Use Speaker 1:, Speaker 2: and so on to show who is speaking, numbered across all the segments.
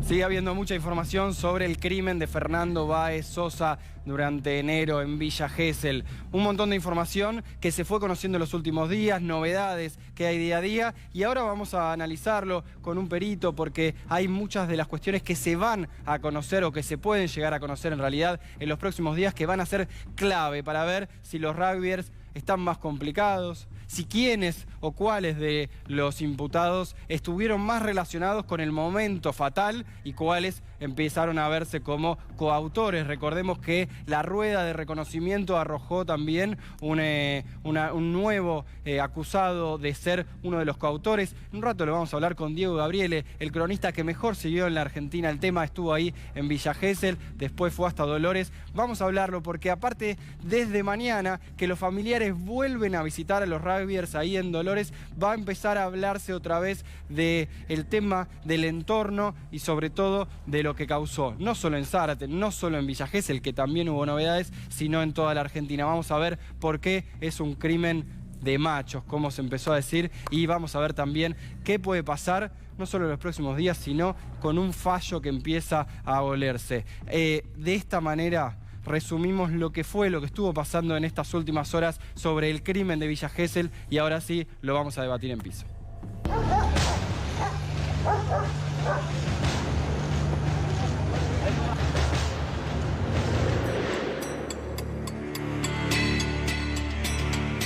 Speaker 1: Sigue habiendo mucha información sobre el crimen de Fernando Báez Sosa durante enero en Villa Gesell. Un montón de información que se fue conociendo en los últimos días, novedades que hay día a día, y ahora vamos a analizarlo con un perito porque hay muchas de las cuestiones que se van a conocer o que se pueden llegar a conocer en realidad en los próximos días, que van a ser clave para ver si los rugbyers están más complicados, si quiénes o cuáles de los imputados estuvieron más relacionados con el momento fatal y cuáles empezaron a verse como coautores. Recordemos que la rueda de reconocimiento arrojó también un nuevo acusado de ser uno de los coautores. Un rato lo vamos a hablar con Diego Gabriele, el cronista que mejor siguió en la Argentina el tema, estuvo ahí en Villa Gesell, después fue hasta Dolores. Vamos a hablarlo porque aparte desde mañana que los familiares vuelven a visitar a los rugbyers ahí en Dolores, va a empezar a hablarse otra vez del tema del entorno y sobre todo de lo que causó, no solo en Zárate, no solo en Villa Gesell, que también hubo novedades, sino en toda la Argentina. Vamos a ver por qué es un crimen de machos, como se empezó a decir, y vamos a ver también qué puede pasar, no solo en los próximos días, sino con un fallo que empieza a olerse. De esta manera resumimos lo que estuvo pasando en estas últimas horas sobre el crimen de Villa Gesell, y ahora sí lo vamos a debatir en piso.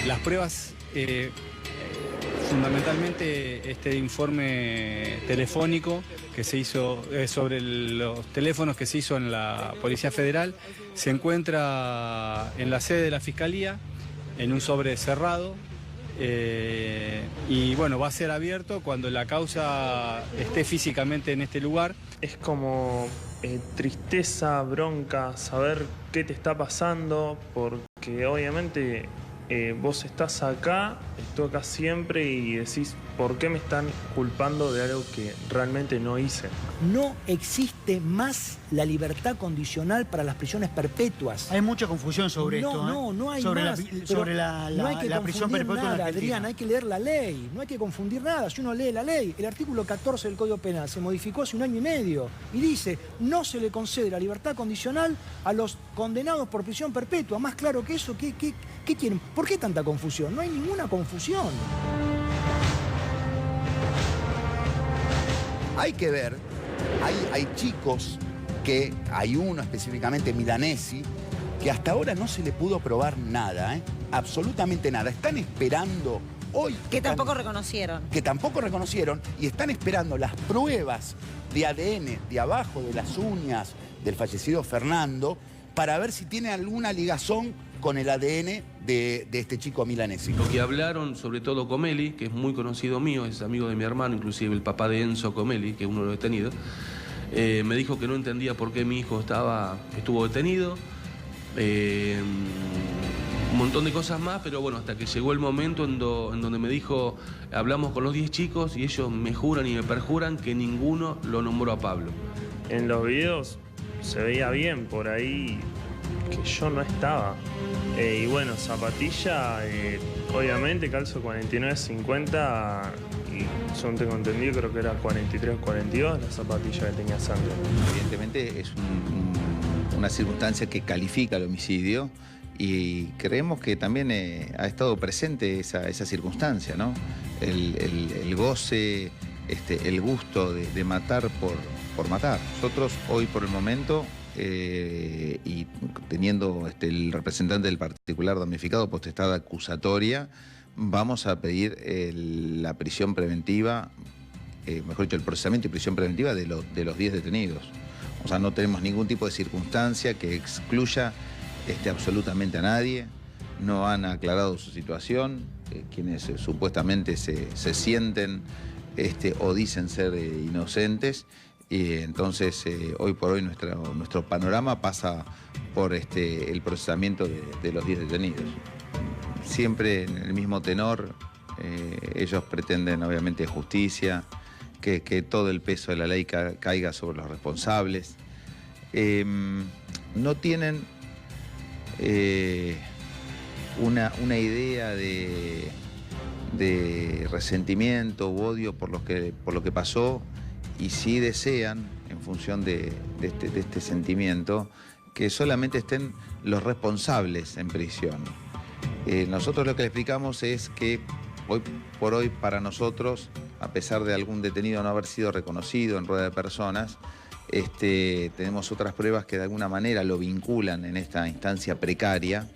Speaker 2: Las pruebas, fundamentalmente este informe telefónico que se hizo sobre los teléfonos que se hizo en la Policía Federal, se encuentra en la sede de la Fiscalía, en un sobre cerrado, y bueno, va a ser abierto cuando la causa esté físicamente en este lugar.
Speaker 3: Es como tristeza, bronca, saber qué te está pasando, porque obviamente vos estás acá, estoy acá siempre y decís, ¿por qué me están culpando de algo que realmente no hice?
Speaker 4: No existe más la libertad condicional para las prisiones perpetuas.
Speaker 5: Hay mucha confusión sobre esto.
Speaker 4: No hay
Speaker 5: sobre
Speaker 4: más.
Speaker 5: Sobre la prisión perpetua
Speaker 4: nada,
Speaker 5: en Argentina.
Speaker 4: Adrián, hay que leer la ley, no hay que confundir nada. Si uno lee la ley, el artículo 14 del Código Penal se modificó hace 1 año y medio y dice, no se le concede la libertad condicional a los condenados por prisión perpetua. Más claro que eso, ¿qué quieren? ¿Por qué tanta confusión? No hay ninguna confusión.
Speaker 6: Hay que ver, hay chicos que, hay uno específicamente, Milanesi, que hasta ahora no se le pudo probar nada, absolutamente nada. Están esperando hoy...
Speaker 7: Que tampoco reconocieron.
Speaker 6: Que tampoco reconocieron y están esperando las pruebas de ADN de abajo de las uñas del fallecido Fernando para ver si tiene alguna ligazón con el ADN de este chico Milanesi.
Speaker 8: Lo que hablaron, sobre todo Comelli, que es muy conocido mío, es amigo de mi hermano, inclusive el papá de Enzo Comelli, que es uno de los detenidos, me dijo que no entendía por qué mi hijo estuvo detenido, un montón de cosas más, pero bueno, hasta que llegó el momento en donde me dijo, hablamos con los 10 chicos y ellos me juran y me perjuran que ninguno lo nombró a Pablo.
Speaker 3: En los videos se veía bien por ahí que yo no estaba. Y bueno, zapatilla, obviamente calzo 49-50 y yo tengo entendido, creo que era 43-42 la zapatilla que tenía sangre.
Speaker 9: Evidentemente es una circunstancia que califica el homicidio y creemos que también ha estado presente esa circunstancia, ¿no? El goce, el gusto de matar por matar. Nosotros hoy por el momento... y teniendo el representante del particular damnificado potestad acusatoria, vamos a pedir la prisión preventiva, mejor dicho, el procesamiento y prisión preventiva de los 10 detenidos. O sea, no tenemos ningún tipo de circunstancia que excluya absolutamente a nadie. No han aclarado su situación, quienes supuestamente se sienten o dicen ser inocentes. Y entonces, hoy por hoy, nuestro panorama pasa por el procesamiento de los 10 detenidos. Siempre en el mismo tenor, ellos pretenden, obviamente, justicia, que todo el peso de la ley caiga sobre los responsables. No tienen una idea de resentimiento u odio por lo que pasó, y sí desean, en función de este sentimiento, que solamente estén los responsables en prisión. Nosotros lo que le explicamos es que hoy por hoy para nosotros, a pesar de algún detenido no haber sido reconocido en rueda de personas, tenemos otras pruebas que de alguna manera lo vinculan en esta instancia precaria,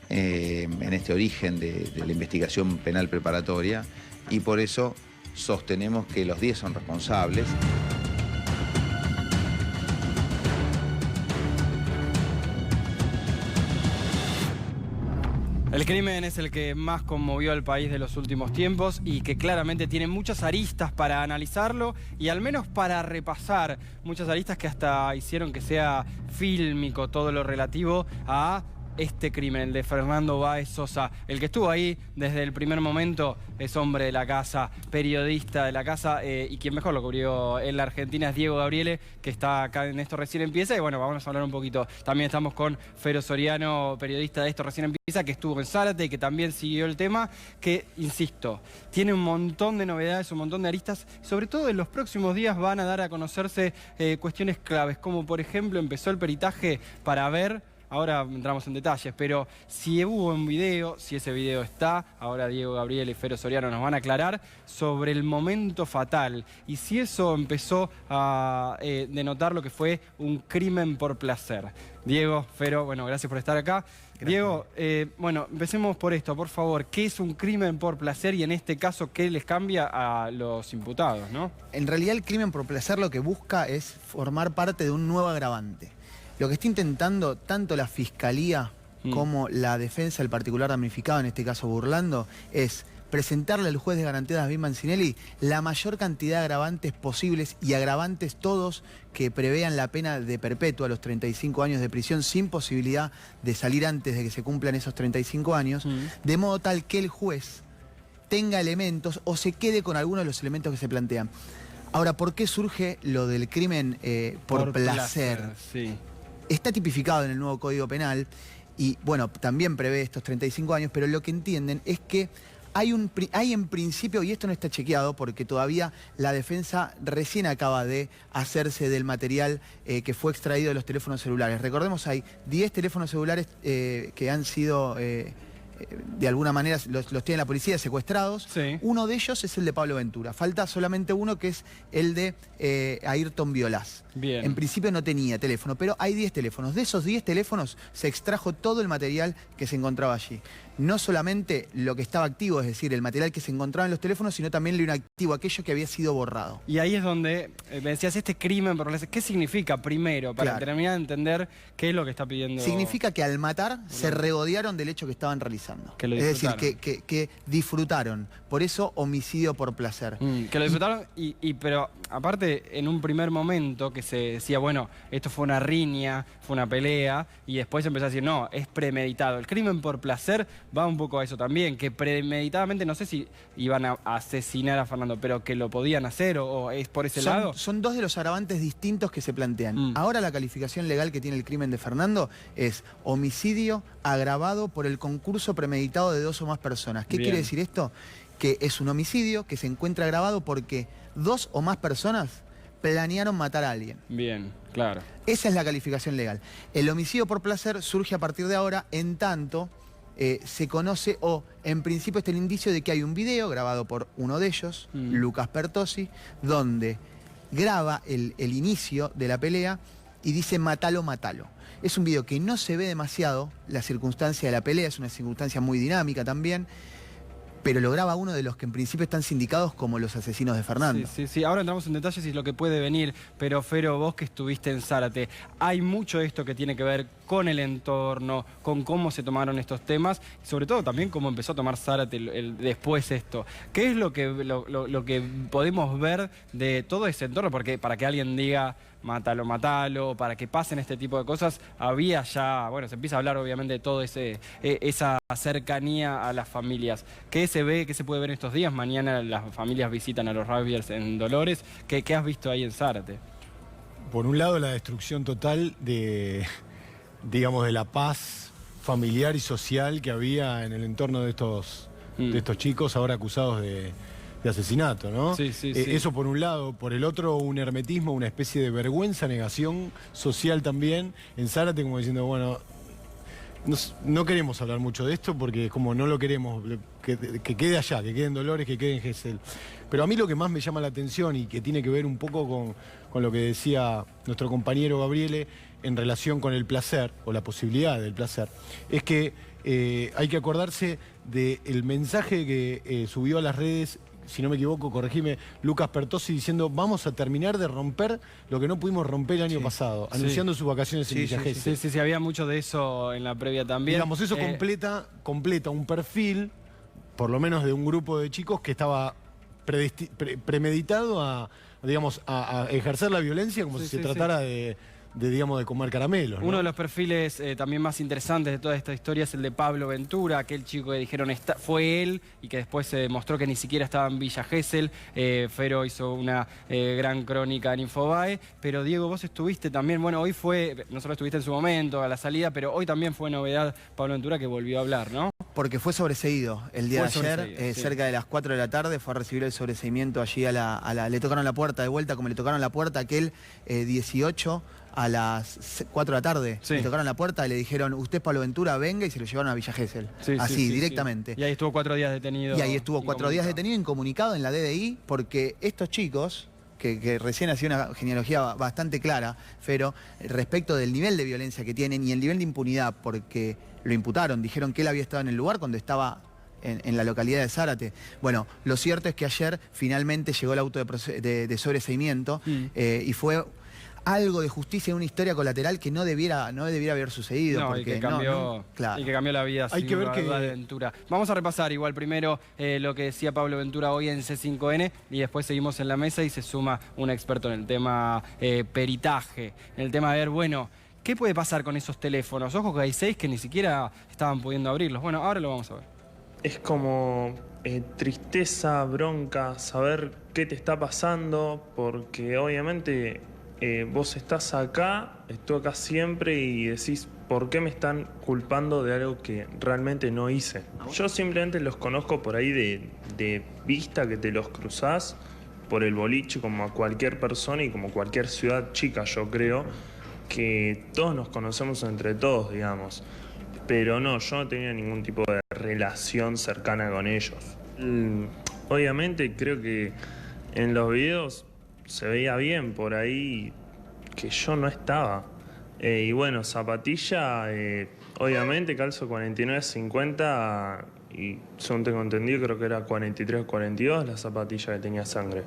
Speaker 9: en este origen de la investigación penal preparatoria, y por eso sostenemos que los 10 son responsables.
Speaker 1: El crimen es el que más conmovió al país de los últimos tiempos y que claramente tiene muchas aristas para analizarlo y al menos para repasar. Muchas aristas que hasta hicieron que sea fílmico todo lo relativo a este crimen, el de Fernando Báez Sosa. El que estuvo ahí desde el primer momento es hombre de la casa, periodista de la casa, y quien mejor lo cubrió en la Argentina es Diego Gabriele, que está acá en Esto Recién Empieza. Y bueno, vamos a hablar un poquito. También estamos con Fero Soriano, periodista de Esto Recién Empieza, que estuvo en Zárate y que también siguió el tema, que, insisto, tiene un montón de novedades, un montón de aristas. Sobre todo en los próximos días van a dar a conocerse cuestiones claves, como por ejemplo empezó el peritaje para ver. Ahora entramos en detalles, pero si hubo un video, si ese video está, ahora Diego Gabriel y Fero Soriano nos van a aclarar sobre el momento fatal y si eso empezó a denotar lo que fue un crimen por placer. Diego, Fero, bueno, gracias por estar acá. Gracias. Diego, bueno, empecemos por esto, por favor. ¿Qué es un crimen por placer y en este caso qué les cambia a los imputados, no?
Speaker 7: En realidad el crimen por placer lo que busca es formar parte de un nuevo agravante. Lo que está intentando tanto la Fiscalía como la defensa del particular damnificado, en este caso Burlando, es presentarle al juez de garantía David Mancinelli la mayor cantidad de agravantes posibles y agravantes todos que prevean la pena de perpetua a los 35 años de prisión sin posibilidad de salir antes de que se cumplan esos 35 años, de modo tal que el juez tenga elementos o se quede con algunos de los elementos que se plantean. Ahora, ¿por qué surge lo del crimen por placer?
Speaker 1: Sí.
Speaker 7: Está tipificado en el nuevo Código Penal y, bueno, también prevé estos 35 años, pero lo que entienden es que hay en principio, y esto no está chequeado porque todavía la defensa recién acaba de hacerse del material que fue extraído de los teléfonos celulares. Recordemos, hay 10 teléfonos celulares que han sido... de alguna manera los tiene la policía secuestrados.
Speaker 1: Sí.
Speaker 7: Uno de ellos es el de Pablo Ventura. Falta solamente uno que es el de Ayrton Violás.
Speaker 1: Bien.
Speaker 7: En principio no tenía teléfono, pero hay 10 teléfonos. De esos 10 teléfonos se extrajo todo el material que se encontraba allí. No solamente lo que estaba activo, es decir, el material que se encontraba en los teléfonos, sino también lo inactivo, aquello que había sido borrado.
Speaker 1: Y ahí es donde me decías, este crimen por placer, ¿qué significa primero? Para terminar de entender qué es lo que está pidiendo.
Speaker 7: Significa que al matar se regodearon del hecho que estaban realizando.
Speaker 1: Que lo
Speaker 7: es decir, que disfrutaron. Por eso, homicidio por placer.
Speaker 1: Que lo disfrutaron, pero aparte, en un primer momento que se decía, bueno, esto fue una riña, fue una pelea, y después empezó a decir, no, es premeditado. El crimen por placer va un poco a eso también, que premeditadamente, no sé si iban a asesinar a Fernando, pero que lo podían hacer, o es por ese lado.
Speaker 7: Son dos de los agravantes distintos que se plantean. Ahora la calificación legal que tiene el crimen de Fernando es homicidio agravado por el concurso premeditado de 2 o más personas. ¿Qué quiere decir esto? Que es un homicidio que se encuentra agravado porque 2 o más personas planearon matar a alguien.
Speaker 1: Bien, claro.
Speaker 7: Esa es la calificación legal. El homicidio por placer surge a partir de ahora, en tanto se conoce, o en principio está el indicio de que hay un video grabado por uno de ellos, Lucas Pertossi, donde graba el inicio de la pelea y dice matalo, matalo. Es un video que no se ve demasiado, la circunstancia de la pelea es una circunstancia muy dinámica también, pero lo graba uno de los que en principio están sindicados como los asesinos de Fernando.
Speaker 1: Sí. Ahora entramos en detalles y lo que puede venir, pero Fero, vos que estuviste en Zárate, hay mucho de esto que tiene que ver con el entorno, con cómo se tomaron estos temas, y sobre todo también cómo empezó a tomar Zárate después esto. ¿Qué es lo que podemos ver de todo ese entorno? Porque para que alguien diga mátalo, matalo, para que pasen este tipo de cosas, había ya, bueno, se empieza a hablar obviamente de todo esa cercanía a las familias. ¿Qué se ve, qué se puede ver estos días? Mañana las familias visitan a los rugbyers en Dolores. ¿Qué has visto ahí en Zárate?
Speaker 10: Por un lado, la destrucción total de la paz familiar y social que había en el entorno de estos chicos ahora acusados de asesinato, ¿no?
Speaker 1: Sí.
Speaker 10: Eso por un lado. Por el otro, un hermetismo, una especie de vergüenza, negación social también en Zárate, como diciendo, bueno, no queremos hablar mucho de esto porque como no lo queremos, que quede allá, que quede en Dolores, que quede en Gesell. Pero a mí lo que más me llama la atención y que tiene que ver un poco con lo que decía nuestro compañero Gabriele en relación con el placer, o la posibilidad del placer, es que hay que acordarse del mensaje que subió a las redes, si no me equivoco, corregime, Lucas Pertossi, diciendo vamos a terminar de romper lo que no pudimos romper el año pasado, anunciando sus vacaciones en Villa Gesell.
Speaker 1: Sí, había mucho de eso en la previa también.
Speaker 10: Digamos, eso completa un perfil, por lo menos de un grupo de chicos que estaba premeditado a ejercer la violencia como si se tratara de comer caramelos, ¿no?
Speaker 1: Uno de los perfiles también más interesantes de toda esta historia es el de Pablo Ventura, aquel chico que dijeron fue él y que después se demostró que ni siquiera estaba en Villa Gesell. Fero hizo una gran crónica en Infobae, pero Diego, vos estuviste también, bueno, hoy no solo estuviste en su momento, a la salida, pero hoy también fue novedad Pablo Ventura que volvió a hablar, ¿no?
Speaker 7: Porque fue sobreseído el día de ayer, cerca de las 4 de la tarde, fue a recibir el sobreseimiento allí le tocaron la puerta de vuelta, como le tocaron la puerta aquel 18 a las 4 de la tarde. Le tocaron la puerta y le dijeron, usted es Pablo Ventura, venga, y se lo llevaron a Villa Gesell. Así, directamente.
Speaker 1: Y ahí estuvo 4 días detenido.
Speaker 7: Y ahí estuvo 4 días detenido, incomunicado en la DDI, porque estos chicos, que recién hacía una genealogía bastante clara, Fero, respecto del nivel de violencia que tienen y el nivel de impunidad, porque lo imputaron, dijeron que él había estado en el lugar cuando estaba en la localidad de Zárate. Bueno, lo cierto es que ayer finalmente llegó el auto de sobreseimiento y fue algo de justicia en una historia colateral que no debiera haber sucedido.
Speaker 1: Porque, y que cambió la vida
Speaker 10: Hay que ver
Speaker 1: de Ventura. Vamos a repasar igual primero lo que decía Pablo Ventura hoy en C5N y después seguimos en la mesa y se suma un experto en el tema peritaje, en el tema de ver, bueno, ¿qué puede pasar con esos teléfonos? Ojo que hay 6 que ni siquiera estaban pudiendo abrirlos. Bueno, ahora lo vamos a ver.
Speaker 3: Es como tristeza, bronca, saber qué te está pasando, porque obviamente vos estás acá, estoy acá siempre y decís, ¿por qué me están culpando de algo que realmente no hice? Yo simplemente los conozco por ahí de vista, que te los cruzás por el boliche como a cualquier persona y como cualquier ciudad chica, yo creo que todos nos conocemos entre todos, digamos. Pero no, yo no tenía ningún tipo de relación cercana con ellos. Obviamente creo que en los videos se veía bien por ahí que yo no estaba. Y bueno, zapatilla, obviamente calzo 49-50 y según tengo entendido creo que era 43-42 la zapatilla que tenía sangre.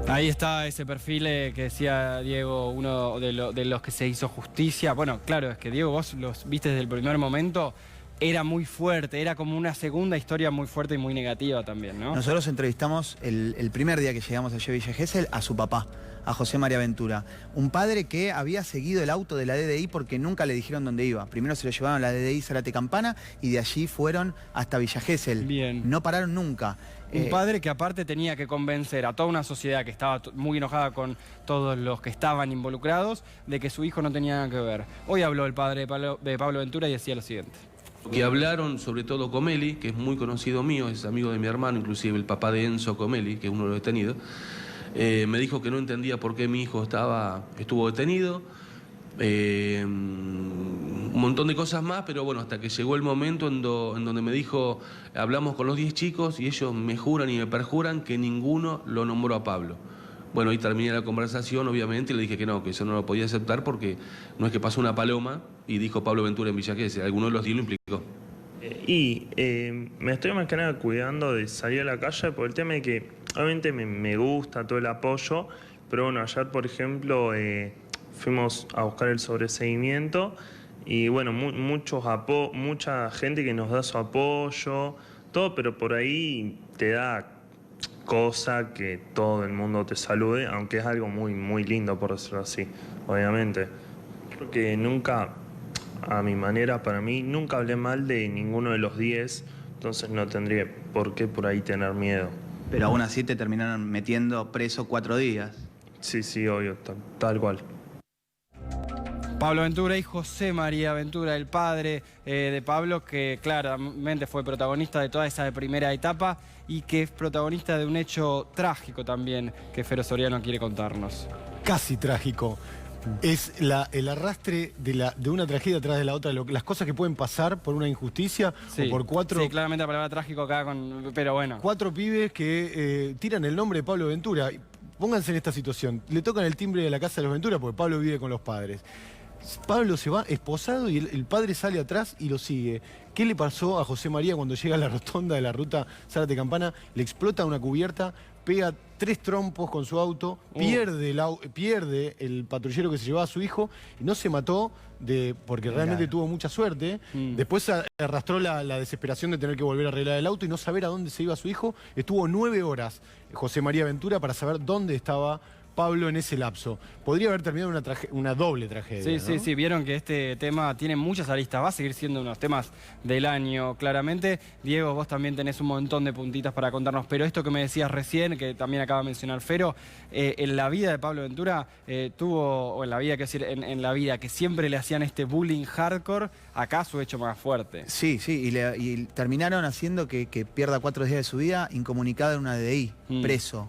Speaker 1: Ahí está ese perfil que decía Diego, uno de los que se hizo justicia. Bueno, claro, es que Diego, vos los viste desde el primer momento, era muy fuerte, era como una segunda historia muy fuerte y muy negativa también, ¿no?
Speaker 7: Nosotros entrevistamos el primer día que llegamos allí a Villa Gesell a su papá, a José María Ventura. Un padre que había seguido el auto de la DDI porque nunca le dijeron dónde iba. Primero se lo llevaron a la DDI Zárate Campana y de allí fueron hasta Villa Gesell.
Speaker 1: Bien.
Speaker 7: No pararon nunca.
Speaker 1: Un padre que aparte tenía que convencer a toda una sociedad que estaba muy enojada con todos los que estaban involucrados de que su hijo no tenía nada que ver. Hoy habló el padre de Pablo Ventura y decía lo siguiente.
Speaker 8: Que hablaron sobre todo Comelli, que es muy conocido mío, es amigo de mi hermano, inclusive el papá de Enzo Comelli, que es uno de los detenidos. Me dijo que no entendía por qué mi hijo estuvo detenido, un montón de cosas más, pero bueno, hasta que llegó el momento en donde me dijo, hablamos con los 10 chicos y ellos me juran y me perjuran que ninguno lo nombró a Pablo. Bueno, y terminé la conversación, obviamente, y le dije que no, que eso no lo podía aceptar porque no es que pasó una paloma y dijo Pablo Ventura en Villa Gesell, alguno de los 10 lo implicó.
Speaker 3: Me estoy más que nada cuidando de salir a la calle por el tema de que obviamente me gusta todo el apoyo, pero bueno, ayer por ejemplo fuimos a buscar el sobreseimiento y bueno, mucha gente que nos da su apoyo, todo, pero por ahí te da cosa que todo el mundo te salude, aunque es algo muy, muy lindo por decirlo así, obviamente. Porque nunca, a mi manera, para mí, nunca hablé mal de ninguno de los 10, entonces no tendría por qué por ahí tener miedo.
Speaker 11: Pero aún así te terminaron metiendo preso 4 días.
Speaker 3: Sí, obvio, tal cual.
Speaker 1: Pablo Ventura y José María Ventura, el padre de Pablo, que claramente fue protagonista de toda esa primera etapa y que es protagonista de un hecho trágico también que Fero Soriano quiere contarnos.
Speaker 10: Casi trágico. Es el arrastre de una tragedia atrás de la otra, las cosas que pueden pasar por una injusticia o por cuatro...
Speaker 1: Sí, claramente la palabra trágico acá, pero bueno.
Speaker 10: 4 pibes que tiran el nombre de Pablo Ventura. Pónganse en esta situación. Le tocan el timbre de la casa de los Ventura porque Pablo vive con los padres. Pablo se va esposado y el padre sale atrás y lo sigue. ¿Qué le pasó a José María cuando llega a la rotonda de la ruta Zárate-Campana? Le explota una cubierta, pega 3 trompos con su auto, pierde el patrullero que se llevaba a su hijo y no se mató porque realmente tuvo mucha suerte. Después arrastró la desesperación de tener que volver a arreglar el auto y no saber a dónde se iba su hijo. Estuvo 9 horas José María Ventura para saber dónde estaba Pablo en ese lapso. Podría haber terminado una doble tragedia.
Speaker 1: Sí,
Speaker 10: ¿no?
Speaker 1: sí, vieron que este tema tiene muchas aristas, va a seguir siendo uno de los temas del año, claramente. Diego, vos también tenés un montón de puntitas para contarnos, pero esto que me decías recién, que también acaba de mencionar Fero, en la vida de Pablo Ventura tuvo, o en la vida, en la vida que siempre le hacían este bullying hardcore, acá su hecho más fuerte.
Speaker 7: Sí, sí, y terminaron haciendo que pierda 4 días de su vida incomunicado en una DDI, preso.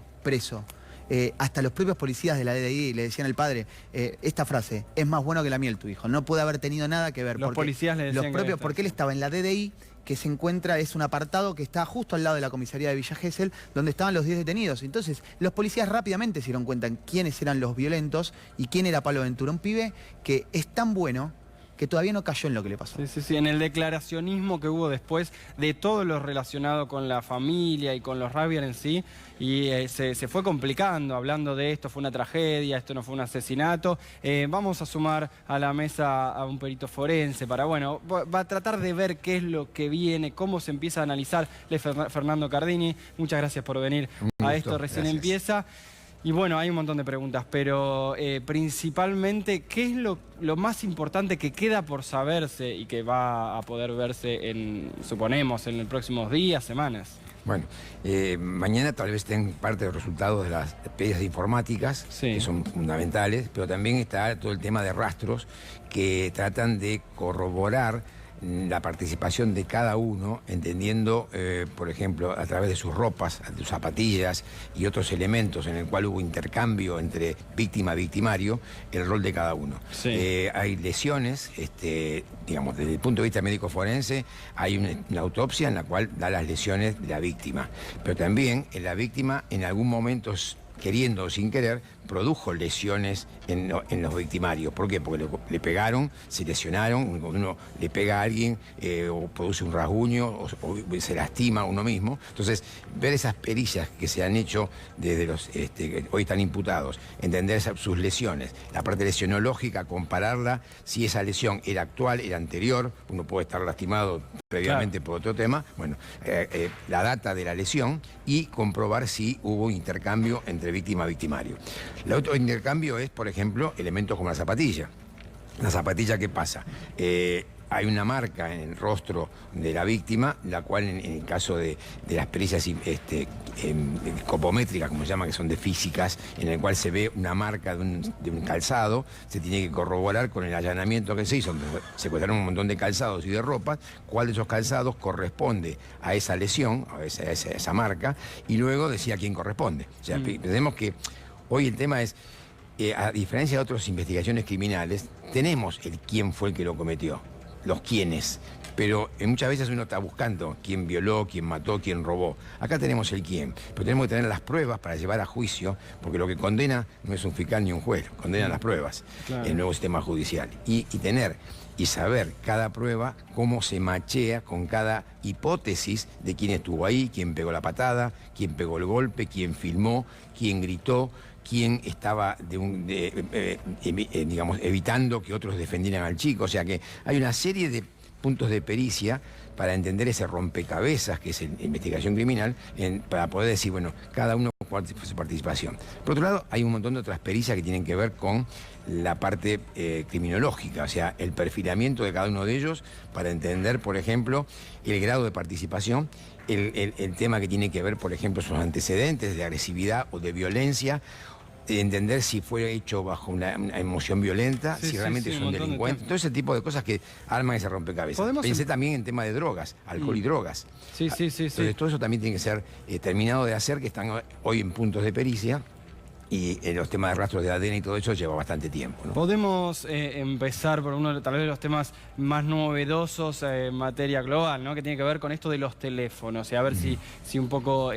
Speaker 7: Hasta los propios policías de la DDI le decían al padre esta frase: es más bueno que la miel tu hijo, no puede haber tenido nada que ver.
Speaker 1: Los policías le decían
Speaker 7: porque él estaba en la DDI, que se encuentra, es un apartado que está justo al lado de la comisaría de Villa Gesell, donde estaban los 10 detenidos. Entonces, los policías rápidamente se dieron cuenta en quiénes eran los violentos y quién era Pablo Ventura, un pibe que es tan bueno que todavía no cayó en lo que le pasó.
Speaker 1: Sí, en el declaracionismo que hubo después de todo lo relacionado con la familia y con los Rabier en sí, y se fue complicando, hablando de esto fue una tragedia, esto no fue un asesinato. Vamos a sumar a la mesa a un perito forense para, bueno, va a tratar de ver qué es lo que viene, cómo se empieza a analizar. Fernando Cardini, muchas gracias por venir a Esto Recién Empieza. Y bueno, hay un montón de preguntas, pero principalmente, ¿qué es lo más importante que queda por saberse y que va a poder verse, suponemos, en los próximos días, semanas?
Speaker 12: Bueno, mañana tal vez estén parte de los resultados de las expediciones informáticas, que son fundamentales, pero también está todo el tema de rastros que tratan de corroborar la participación de cada uno, entendiendo, por ejemplo, a través de sus ropas, de sus zapatillas y otros elementos en el cual hubo intercambio entre víctima-victimario, el rol de cada uno. Hay lesiones, digamos, desde el punto de vista médico forense, hay una autopsia en la cual da las lesiones de la víctima, pero también la víctima en algún momento, queriendo o sin querer, produjo lesiones en los victimarios. ¿Por qué? Porque le pegaron, se lesionaron. Cuando uno le pega a alguien o produce un rasguño o se lastima a uno mismo. Entonces, ver esas perillas que se han hecho desde los que hoy están imputados, entender sus lesiones, la parte lesionológica, compararla, si esa lesión era actual, era anterior, uno puede estar lastimado previamente por otro tema, bueno, la data de la lesión y comprobar si hubo intercambio entre víctima y victimario. El otro intercambio es, por ejemplo, elementos como la zapatilla. La zapatilla, ¿qué pasa? Hay una marca en el rostro de la víctima, la cual en el caso de las pericias copométricas, como se llama, que son de físicas, en el cual se ve una marca de un calzado, se tiene que corroborar con el allanamiento que se hizo. Se secuestraron un montón de calzados y de ropas, cuál de esos calzados corresponde a esa lesión, a esa marca, y luego decía a quién corresponde. O sea, pensemos que hoy el tema es, a diferencia de otras investigaciones criminales, tenemos el quién fue el que lo cometió, los quiénes, pero muchas veces uno está buscando quién violó, quién mató, quién robó. Acá tenemos el quién, pero tenemos que tener las pruebas para llevar a juicio, porque lo que condena no es un fiscal ni un juez, condenan las pruebas, el nuevo sistema judicial. Y tener y saber cada prueba cómo se machea con cada hipótesis de quién estuvo ahí, quién pegó la patada, quién pegó el golpe, quién filmó, quién gritó, quién estaba digamos, evitando que otros defendieran al chico. O sea que hay una serie de puntos de pericia para entender ese rompecabezas que es la investigación criminal, para poder decir, bueno, cada uno cuál fue su participación. Por otro lado, hay un montón de otras pericias que tienen que ver con la parte criminológica, o sea, el perfilamiento de cada uno de ellos para entender, por ejemplo, el grado de participación, el tema que tiene que ver, por ejemplo, sus antecedentes de agresividad o de violencia, entender si fue hecho bajo una emoción violenta, si realmente es un delincuente, todo ese tipo de cosas que arman ese rompecabezas. Pensé también en tema de drogas, alcohol y drogas. Entonces todo eso también tiene que ser terminado de hacer, que están hoy en puntos de pericia. Y los temas de rastros de ADN y todo eso lleva bastante tiempo, ¿no?
Speaker 1: Podemos empezar por uno tal vez de los temas más novedosos en materia global, ¿no? Que tiene que ver con esto de los teléfonos. Y a ver si un poco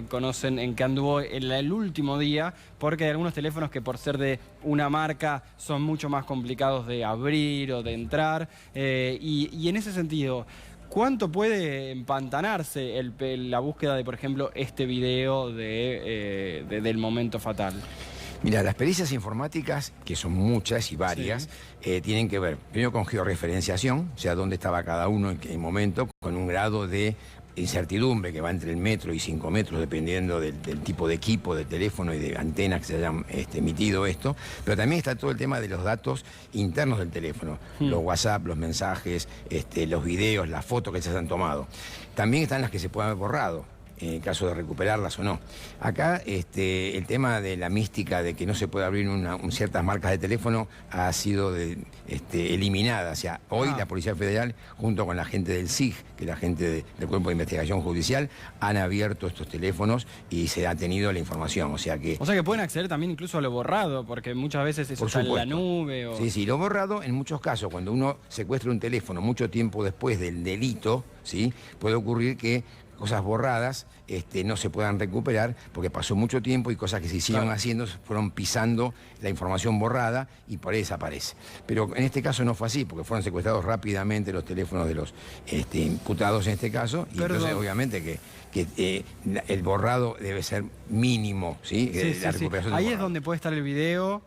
Speaker 1: conocen en qué anduvo el último día, porque hay algunos teléfonos que por ser de una marca son mucho más complicados de abrir o de entrar. Y en ese sentido, ¿cuánto puede empantanarse la búsqueda de, por ejemplo, este video del momento fatal?
Speaker 12: Mira, las pericias informáticas, que son muchas y varias, tienen que ver primero con georreferenciación, o sea, dónde estaba cada uno en qué momento, con un grado de incertidumbre que va entre el metro y 5 metros, dependiendo del tipo de equipo, de teléfono y de antenas que se hayan emitido esto. Pero también está todo el tema de los datos internos del teléfono, los WhatsApp, los mensajes, los videos, las fotos que se hayan tomado. También están las que se pueden haber borrado, en caso de recuperarlas o no. Acá el tema de la mística de que no se puede abrir ciertas marcas de teléfono ha sido eliminada. O sea, hoy la Policía Federal, junto con la gente del SIG, que es la gente del Cuerpo de Investigación Judicial, han abierto estos teléfonos y se ha tenido la información. O sea que
Speaker 1: pueden acceder también incluso a lo borrado, porque muchas veces eso está en la nube.
Speaker 12: Sí, lo borrado en muchos casos, cuando uno secuestra un teléfono mucho tiempo después del delito, ¿sí? Puede ocurrir que cosas borradas no se puedan recuperar porque pasó mucho tiempo y cosas que se hicieron haciendo fueron pisando la información borrada y por ahí desaparece. Pero en este caso no fue así, porque fueron secuestrados rápidamente los teléfonos de los imputados en este caso, y entonces obviamente que el borrado debe ser mínimo, ¿sí? La recuperación
Speaker 1: ahí es donde puede estar el video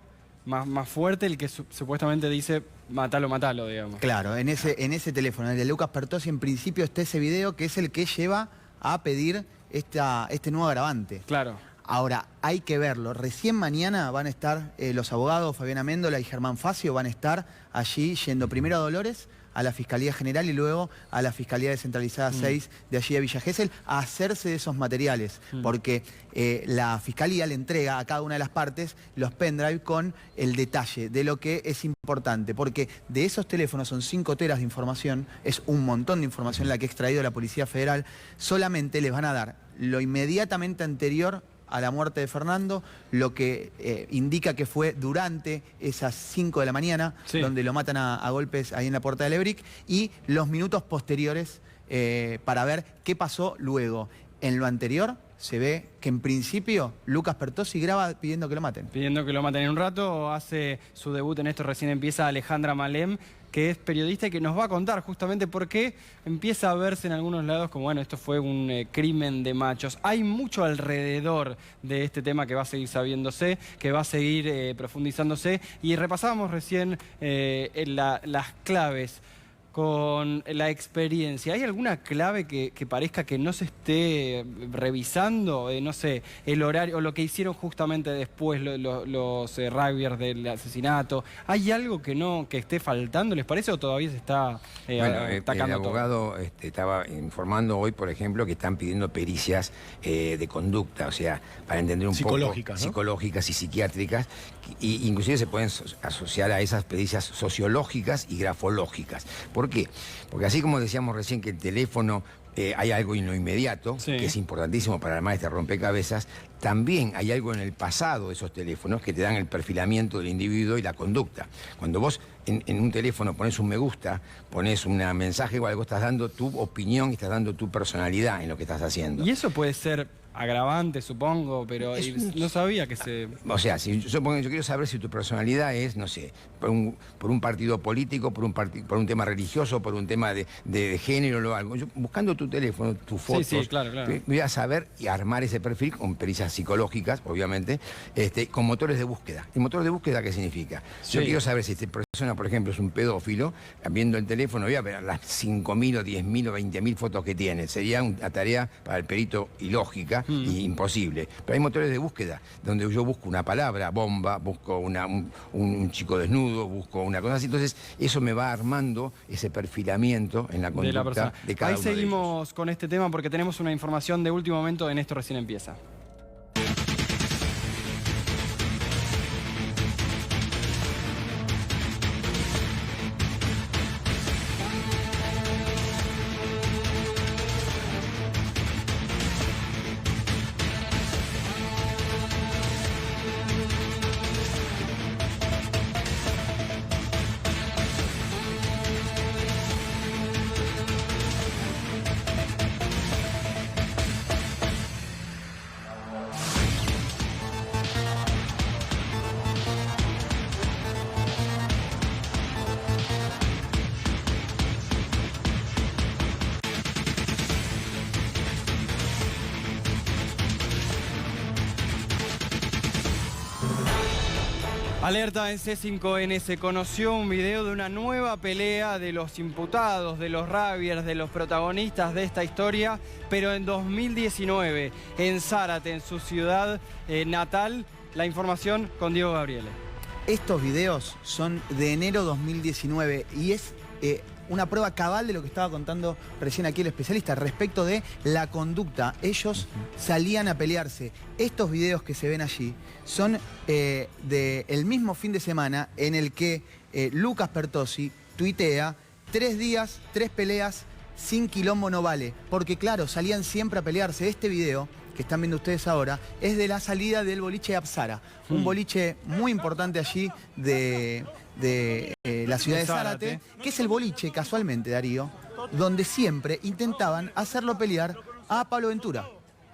Speaker 1: más fuerte, el que supuestamente dice matalo, digamos.
Speaker 7: Claro, en ese teléfono, el de Lucas Pertossi, en principio está ese video que es el que lleva a pedir este nuevo agravante.
Speaker 1: Claro.
Speaker 7: Ahora, hay que verlo. Recién mañana van a estar los abogados Fabiana Méndola y Germán Facio, van a estar allí yendo primero a Dolores, a la Fiscalía General y luego a la Fiscalía Descentralizada 6 de allí de Villa Gesell a hacerse de esos materiales, porque la Fiscalía le entrega a cada una de las partes los pendrive con el detalle de lo que es importante, porque de esos teléfonos son 5 teras de información, es un montón de información la que ha extraído la Policía Federal, solamente les van a dar lo inmediatamente anterior a la muerte de Fernando, lo que indica que fue durante esas 5 de la mañana, donde lo matan a golpes ahí en la Puerta del Ebrick, y los minutos posteriores para ver qué pasó luego. En lo anterior se ve que en principio Lucas Pertossi graba pidiendo que lo maten.
Speaker 1: Pidiendo que lo maten. En un rato hace su debut en esto, recién empieza Alejandra Malem, que es periodista y que nos va a contar justamente por qué empieza a verse en algunos lados como, bueno, esto fue un crimen de machos. Hay mucho alrededor de este tema que va a seguir sabiéndose, que va a seguir profundizándose, y repasábamos recién las claves con la experiencia. ¿Hay alguna clave que parezca que no se esté revisando? No sé, el horario o lo que hicieron justamente después los rugbyers del asesinato. ¿Hay algo que esté faltando, les parece, o todavía se está atacando?
Speaker 12: El abogado estaba informando hoy, por ejemplo, que están pidiendo pericias de conducta, o sea, para entender un poco psicológicas y psiquiátricas, y inclusive se pueden asociar a esas pericias sociológicas y grafológicas. ¿Por qué? Porque así como decíamos recién que el teléfono hay algo en lo inmediato, que es importantísimo para armar este rompecabezas, también hay algo en el pasado de esos teléfonos que te dan el perfilamiento del individuo y la conducta. Cuando vos en un teléfono pones un me gusta, pones un mensaje o algo, estás dando tu opinión y estás dando tu personalidad en lo que estás haciendo.
Speaker 1: Y eso puede ser agravante, supongo, pero no sabía que se...
Speaker 12: O sea, si yo quiero saber si tu personalidad es, no sé, por un partido político, por un tema religioso, por un tema de género o algo. Yo, buscando tu teléfono, tus fotos,
Speaker 1: claro.
Speaker 12: Voy a saber y armar ese perfil con pericias psicológicas, obviamente, con motores de búsqueda. ¿El motor de búsqueda qué significa? Yo quiero saber si esta persona, por ejemplo, es un pedófilo, viendo el teléfono voy a ver las 5.000 o 10.000 o 20.000 fotos que tiene. Sería una tarea para el perito ilógica y imposible. Pero hay motores de búsqueda donde yo busco una palabra, bomba, busco un chico desnudo, busco una cosa así. Entonces, eso me va armando ese perfilamiento en la conducta de cada uno de ellos.
Speaker 1: Ahí seguimos con este tema porque tenemos una información de último momento en Esto Recién Empieza. Alerta en C5N, se conoció un video de una nueva pelea de los imputados, de los rugbyers, de los protagonistas de esta historia, pero en 2019, en Zárate, en su ciudad natal. La información con Diego Gabriele.
Speaker 7: Estos videos son de enero 2019 y es una prueba cabal de lo que estaba contando recién aquí el especialista respecto de la conducta. Ellos salían a pelearse. Estos videos que se ven allí son del mismo fin de semana en el que Lucas Pertossi tuitea 3 días, 3 peleas, sin quilombo no vale. Porque claro, salían siempre a pelearse. Este video que están viendo ustedes ahora es de la salida del boliche Apsara. Un boliche muy importante allí de la ciudad de Zárate, que es el boliche, casualmente, Darío, donde siempre intentaban hacerlo pelear a Pablo Ventura.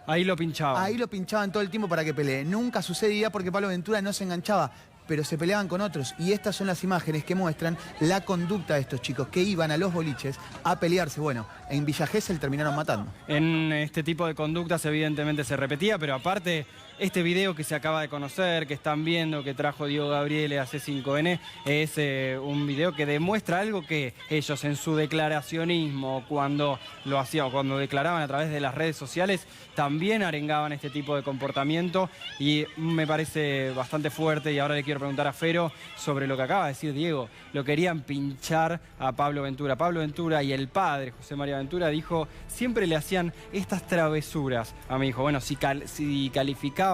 Speaker 1: Ahí lo pinchaban.
Speaker 7: Ahí lo pinchaban todo el tiempo para que pelee. Nunca sucedía porque Pablo Ventura no se enganchaba, pero se peleaban con otros. Y estas son las imágenes que muestran la conducta de estos chicos que iban a los boliches a pelearse. Bueno, en Villa Gesell terminaron matando.
Speaker 1: En este tipo de conductas evidentemente se repetía, pero aparte este video que se acaba de conocer, que están viendo, que trajo Diego Gabriele a C5N, es un video que demuestra algo que ellos en su declaracionismo, cuando lo hacían, cuando declaraban a través de las redes sociales, también arengaban este tipo de comportamiento, y me parece bastante fuerte. Y ahora le quiero preguntar a Fero sobre lo que acaba de decir Diego. Lo querían pinchar a Pablo Ventura. Pablo Ventura y el padre, José María Ventura, dijo, siempre le hacían estas travesuras a mi hijo. Bueno, si calificaban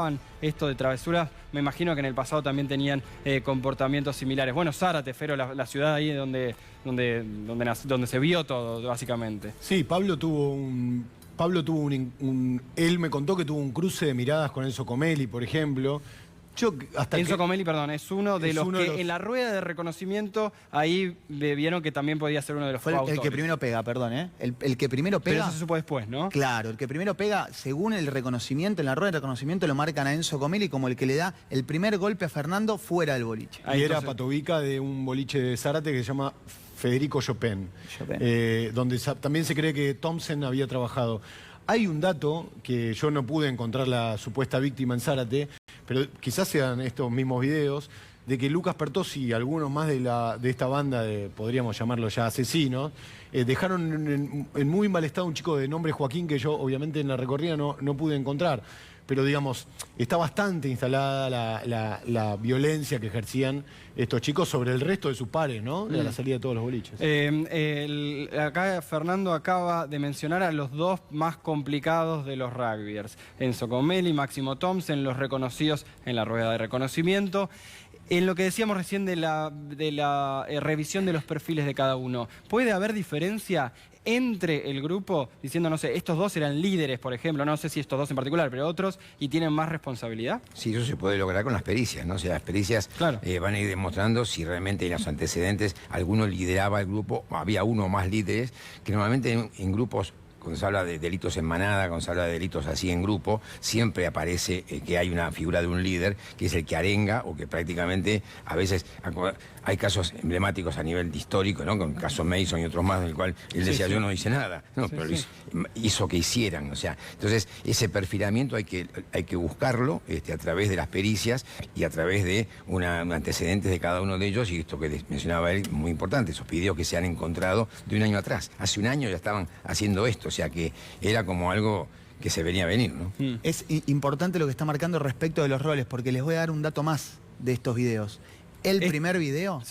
Speaker 1: esto de travesuras, me imagino que en el pasado también tenían comportamientos similares. Bueno, Zárate, Fero, la ciudad ahí donde se vio todo, básicamente.
Speaker 10: Sí, Pablo tuvo él me contó que tuvo un cruce de miradas con Enzo Comelli, por ejemplo.
Speaker 1: Enzo Comelli, perdón, es uno de los que en la rueda de reconocimiento ahí vieron que también podía ser uno de los
Speaker 7: Fue el que primero pega, perdón, ¿eh? El que primero pega.
Speaker 1: Pero eso se supo después, ¿no?
Speaker 7: Claro, el que primero pega, según el reconocimiento, en la rueda de reconocimiento lo marcan a Enzo Comelli como el que le da el primer golpe a Fernando fuera del boliche.
Speaker 10: Y era patovica de un boliche de Zárate que se llama Federico Chopin. Donde también se cree que Thompson había trabajado. Hay un dato que yo no pude encontrar la supuesta víctima en Zárate, pero quizás sean estos mismos videos, de que Lucas Pertossi y algunos más de esta banda, podríamos llamarlo ya asesinos, dejaron en muy mal estado un chico de nombre Joaquín, que yo obviamente en la recorrida no pude encontrar. Pero digamos, está bastante instalada la violencia que ejercían estos chicos sobre el resto de sus pares, ¿no? De la salida de todos los boliches.
Speaker 1: Acá Fernando acaba de mencionar a los dos más complicados de los rugbyers. Enzo Comelli, Máximo Thompson, los reconocidos en la rueda de reconocimiento. En lo que decíamos recién de la revisión de los perfiles de cada uno, ¿puede haber diferencia entre el grupo, diciendo, no sé, estos dos eran líderes, por ejemplo, no sé si estos dos en particular, pero otros, y tienen más responsabilidad?
Speaker 12: Sí, eso se puede lograr con las pericias, ¿no? O sea, las pericias van a ir demostrando si realmente en los antecedentes alguno lideraba el grupo, o había uno o más líderes, que normalmente en grupos, cuando se habla de delitos en manada, cuando se habla de delitos así en grupo, siempre aparece que hay una figura de un líder, que es el que arenga, o que prácticamente a veces hay casos emblemáticos a nivel histórico, ¿no? Con el caso Mason y otros más, en el cual él decía, yo no hice nada, no, pero hizo que hicieran, o sea, entonces ese perfilamiento hay que buscarlo a través de las pericias y a través de antecedentes de cada uno de ellos, y esto que mencionaba él, muy importante, esos videos que se han encontrado de un año atrás. Hace un año ya estaban haciendo esto, o sea que era como algo que se venía a venir, ¿no?
Speaker 7: Es importante lo que está marcando respecto de los roles, porque les voy a dar un dato más de estos videos. El primer video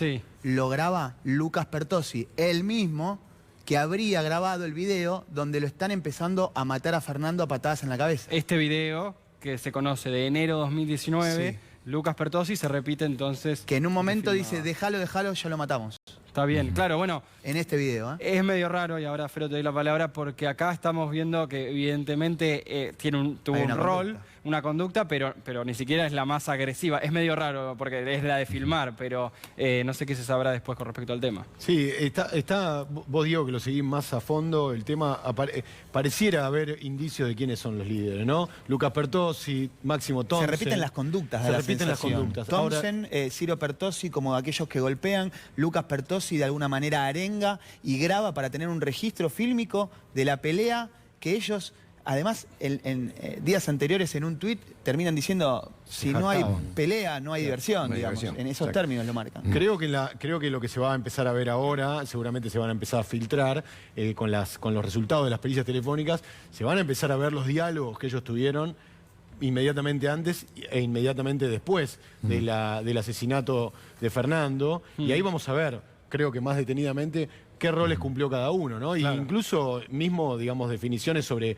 Speaker 7: lo graba Lucas Pertossi, el mismo que habría grabado el video donde lo están empezando a matar a Fernando a patadas en la cabeza.
Speaker 1: Este video, que se conoce de enero 2019, Lucas Pertossi se repite entonces...
Speaker 7: Que en un momento dice, déjalo, ya lo matamos.
Speaker 1: Está bien, claro, bueno...
Speaker 7: En este video,
Speaker 1: Es medio raro, y ahora Fero te doy la palabra, porque acá estamos viendo que evidentemente tuvo un rol, una conducta, pero ni siquiera es la más agresiva. Es medio raro, porque es la de filmar, pero no sé qué se sabrá después con respecto al tema.
Speaker 10: Sí, vos Diego, que lo seguís más a fondo, el tema, pareciera haber indicios de quiénes son los líderes, ¿no? Lucas Pertossi, Máximo Thompson.
Speaker 7: Se repiten las conductas.
Speaker 10: Se repiten las conductas.
Speaker 7: Thompson, Ciro Pertossi como aquellos que golpean, Lucas Pertossi de alguna manera arenga y graba para tener un registro fílmico de la pelea que ellos Además, en días anteriores en un tuit terminan diciendo, si no hay pelea, no hay diversión, digamos. En esos términos lo marcan.
Speaker 10: Creo que lo que se va a empezar a ver ahora, seguramente se van a empezar a filtrar con los resultados de las pericias telefónicas, se van a empezar a ver los diálogos que ellos tuvieron inmediatamente antes e inmediatamente después del asesinato de Fernando. Y ahí vamos a ver, creo que más detenidamente, qué roles cumplió cada uno, ¿no? Claro. E incluso mismo, digamos, definiciones sobre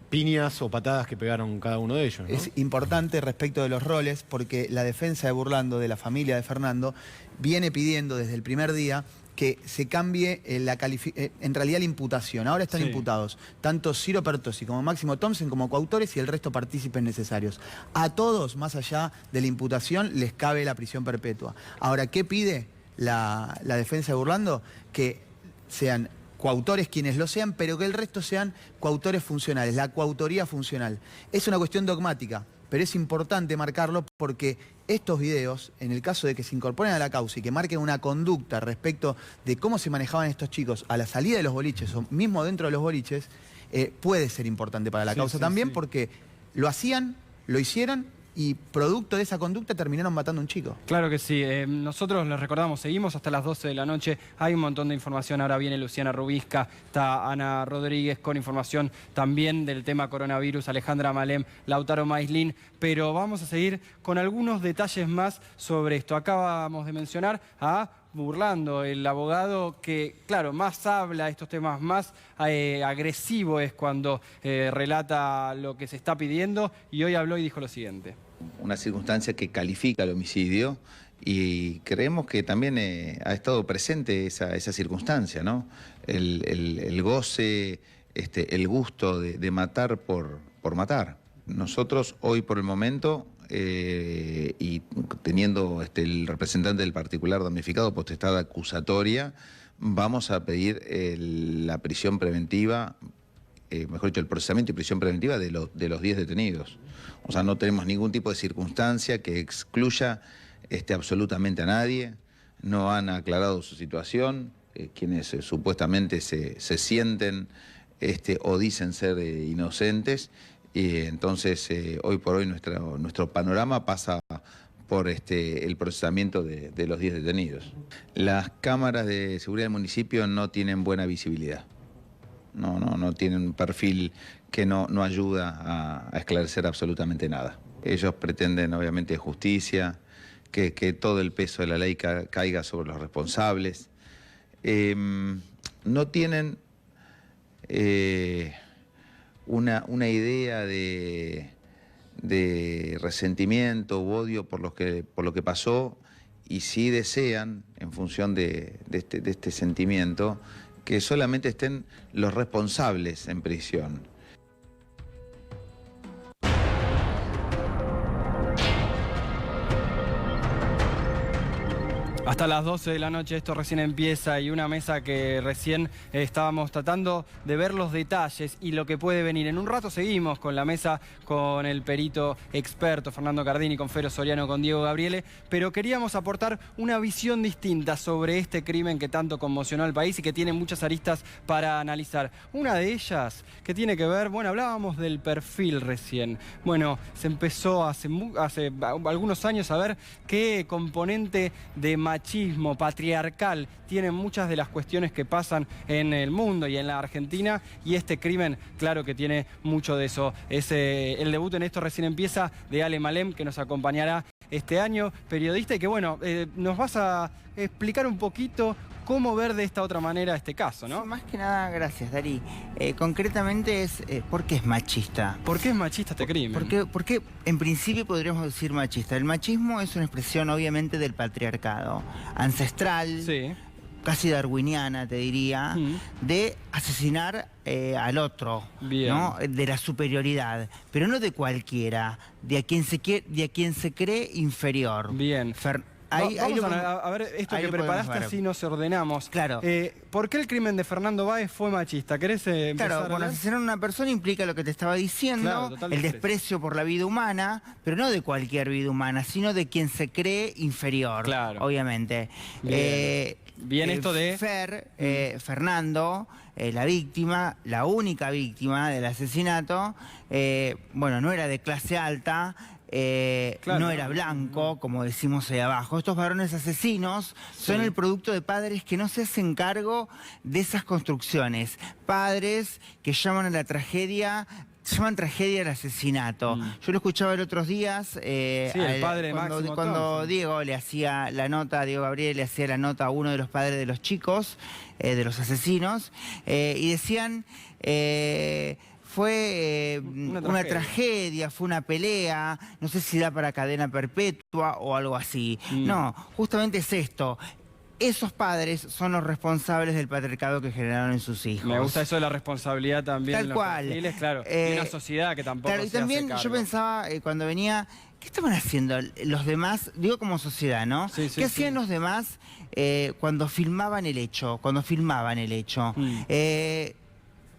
Speaker 10: piñas o patadas que pegaron cada uno de ellos, ¿no?
Speaker 7: Es importante respecto de los roles porque la defensa de Burlando, de la familia de Fernando, viene pidiendo desde el primer día que se cambie en realidad la imputación. Ahora están imputados tanto Ciro Pertossi como Máximo Thompson como coautores y el resto partícipes necesarios. A todos, más allá de la imputación, les cabe la prisión perpetua. Ahora, ¿qué pide la defensa de Burlando? Que sean coautores quienes lo sean, pero que el resto sean coautores funcionales, la coautoría funcional. Es una cuestión dogmática, pero es importante marcarlo porque estos videos, en el caso de que se incorporen a la causa y que marquen una conducta respecto de cómo se manejaban estos chicos a la salida de los boliches o mismo dentro de los boliches, puede ser importante para la causa también porque lo hacían, lo hicieron y producto de esa conducta terminaron matando a un chico.
Speaker 1: Claro que sí. Nosotros les recordamos, seguimos hasta las 12 de la noche. Hay un montón de información. Ahora viene Luciana Rubisca, está Ana Rodríguez con información también del tema coronavirus, Alejandra Malem, Lautaro Maislin. Pero vamos a seguir con algunos detalles más sobre esto. Acabamos de mencionar a Burlando, el abogado que, claro, más habla de estos temas, más agresivo es cuando relata lo que se está pidiendo, y hoy habló y dijo lo siguiente.
Speaker 9: Una circunstancia que califica el homicidio y creemos que también ha estado presente esa circunstancia, ¿no? El goce, el gusto de matar por matar. Nosotros hoy por el momento, y teniendo el representante del particular damnificado potestad acusatoria, vamos a pedir la prisión preventiva, mejor dicho, el procesamiento y prisión preventiva de los 10 detenidos. O sea, no tenemos ningún tipo de circunstancia que excluya absolutamente a nadie. No han aclarado su situación, quienes supuestamente se sienten o dicen ser inocentes. Y entonces, hoy por hoy, nuestro panorama pasa por el procesamiento de los 10 detenidos. Las cámaras de seguridad del municipio no tienen buena visibilidad. No tienen un perfil que no ayuda a esclarecer absolutamente nada. Ellos pretenden, obviamente, justicia, que todo el peso de la ley caiga sobre los responsables. No tienen una idea de resentimiento u odio por lo que pasó, y sí desean, en función de este sentimiento, que solamente estén los responsables en prisión.
Speaker 1: Hasta las 12 de la noche esto recién empieza, y una mesa que recién estábamos tratando de ver los detalles y lo que puede venir. En un rato seguimos con la mesa, con el perito experto Fernando Cardini, con Fero Soriano, con Diego Gabriele, pero queríamos aportar una visión distinta sobre este crimen que tanto conmocionó al país y que tiene muchas aristas para analizar. Una de ellas que tiene que ver, bueno, hablábamos del perfil recién. Bueno, se empezó hace algunos años a ver qué componente de machismo patriarcal tienen muchas de las cuestiones que pasan en el mundo y en la Argentina, y este crimen, claro que tiene mucho de eso. Es el debut en esto recién empieza de Ale Malem, que nos acompañará este año, periodista, y que bueno, nos vas a explicar un poquito cómo ver de esta otra manera este caso, ¿no?
Speaker 13: Sí, más que nada, gracias, Darí. Concretamente es, ¿por qué es machista?
Speaker 1: ¿Por qué es machista este crimen?
Speaker 13: Porque en principio podríamos decir machista. El machismo es una expresión, obviamente, del patriarcado ancestral, casi darwiniana, te diría, de asesinar al otro, ¿no? De la superioridad, pero no de cualquiera, de a quien se cree inferior.
Speaker 1: Bien. Vamos a ver esto que preparaste, así nos ordenamos.
Speaker 13: Claro.
Speaker 1: ¿Por qué el crimen de Fernando Báez fue machista? ¿Querés empezar?
Speaker 13: Claro, cuando asesinar a una persona implica lo que te estaba diciendo, el desprecio por la vida humana, pero no de cualquier vida humana, sino de quien se cree inferior, obviamente.
Speaker 1: Bien esto de...
Speaker 13: Fernando, la víctima, la única víctima del asesinato, bueno, no era de clase alta, claro, no era blanco, como decimos ahí abajo. Estos varones asesinos son el producto de padres que no se hacen cargo de esas construcciones. Padres que llaman a la tragedia... llaman tragedia al asesinato. Yo lo escuchaba el otros días
Speaker 1: el padre
Speaker 13: cuando Diego le hacía la nota, Diego Gabriel le hacía la nota a uno de los padres de los chicos, de los asesinos, y decían... fue una tragedia, fue una pelea, no sé si da para cadena perpetua o algo así. No, justamente es esto. Esos padres son los responsables del patriarcado que generaron en sus hijos.
Speaker 1: Me gusta eso de la responsabilidad también.
Speaker 13: Tal
Speaker 1: en
Speaker 13: cual.
Speaker 1: Los perfiles, claro. Y una sociedad que tampoco
Speaker 13: claro, y también
Speaker 1: se hace
Speaker 13: yo
Speaker 1: cargo.
Speaker 13: pensaba cuando venía, ¿qué estaban haciendo los demás? Digo como sociedad, ¿no? ¿Qué hacían los demás cuando filmaban el hecho?